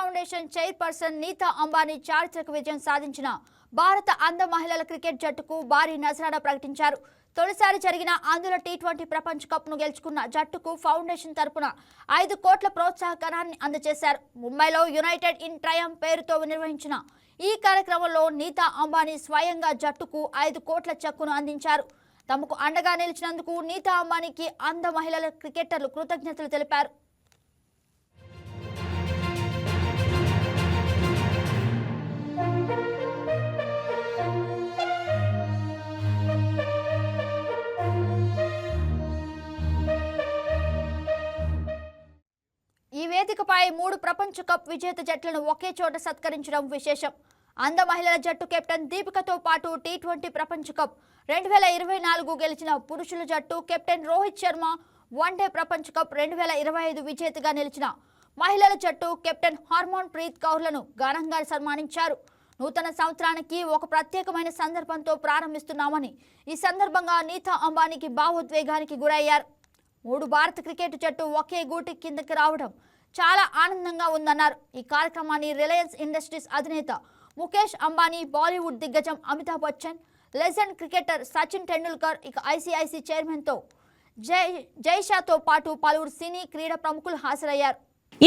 Foundation chairperson Nita Ambani చారిత్రక విజయం సాధించిన భారత అంధ మహిళల క్రికెట్ జట్టుకు భారీ నజరానా ప్రకటించారు. తొలిసారి జరిగిన అందుల టీ20 ప్రపంచ కప్ను గెలుచుకున్న జట్టుకు ఫౌండేషన్ తరపున 5 కోట్ల ప్రోత్సాహకాన్ని అందజేశారు. ముంబైలో యునైటెడ్ ఇన్ ట్రయంఫ్ పేరుతో నిర్వహించిన ఈ కార్యక్రమంలో నీతా అంబానీ స్వయంగా జట్టుకు 5 కోట్ల చెక్కును అందించారు. తమకు అండగా నిలిచినందుకు నీతా అంబానీకి అంధ మహిళల క్రికెటర్లు కృతజ్ఞతలు తెలిపారు. ఈ వేదికపై 3 ప్రపంచ కప్ విజేత జట్లను ఒకే చోట సత్కరించడం విశేషం. అంధ మహిళల జట్టు కెప్టెన్ దీపికతో పాటు టీ20 ప్రపంచ కప్ 2024 గెలిచిన పురుషుల జట్టు కెప్టెన్ రోహిత్ శర్మ, వన్డే ప్రపంచ కప్ 2025 విజేతగా నిలిచిన మహిళల జట్టు కెప్టెన్ హర్మన్ ప్రీత్ కౌర్లను ఘనంగా సన్మానించారు. నూతన సంవత్సరానికి ఒక ప్రత్యేకమైన సందర్భంతో ప్రారంభిస్తున్నామని ఈ సందర్భంగా నీతా అంబానీకి భావోద్వేగానికి గురయ్యారు. 3 భారత క్రికెట్ జట్టు ఒకే గూటి కిందకి రావడం చాలా ఆనందంగా ఉందన్నారు. ఈ కార్యక్రమాన్ని రిలయన్స్ ఇండస్ట్రీస్ అధినేత ముఖేష్ అంబానీ, బాలీవుడ్ దిగ్గజం అమితాబ్ బచ్చన్, లెజెండ్ క్రికెటర్ సచిన్ టెండూల్కర్, ఇక ఐసీఐసీ చైర్మన్తో జైషాతో పాటు పలువురు సినీ క్రీడా ప్రముఖులు హాజరయ్యారు.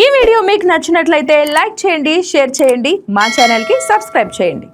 ఈ వీడియో మీకు నచ్చినట్లయితే లైక్ చేయండి, షేర్ చేయండి, మా ఛానల్కి సబ్స్క్రైబ్ చేయండి.